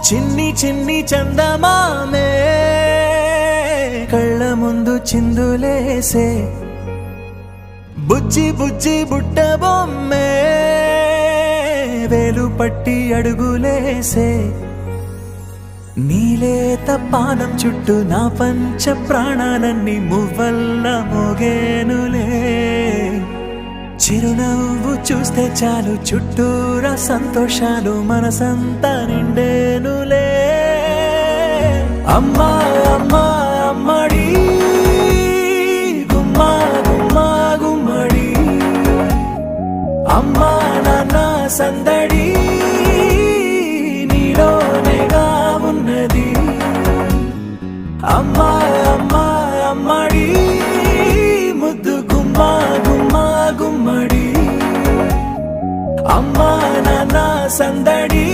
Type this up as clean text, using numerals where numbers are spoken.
చిన్ని చిన్ని చందమామే కళ్ళ ముందు చిందులేసే బుజ్జి బుజ్జి బుట్ట బొమ్మే వేలు పట్టి అడుగులేసే నీలేత పానం చుట్టూ నా పంచ ప్రాణాలన్నీ మువ్వల్ల మోగేనులే చిరునవ్వు చూస్తే చాలు చుట్టూరా సంతోషాలు మనసంతా నిండేనులే అమ్మా అమ్మా అమ్మడి గుమ్మా గుమ్మా గుమ్మడి అమ్మా నాన్న సందడి నీలోనేగా ఉన్నది అమ్మా అమ్మా అమ్మడి ముద్దు గుమ్మా గుమ్మా గుమ్మడి అమ్మా నాన్న సందడి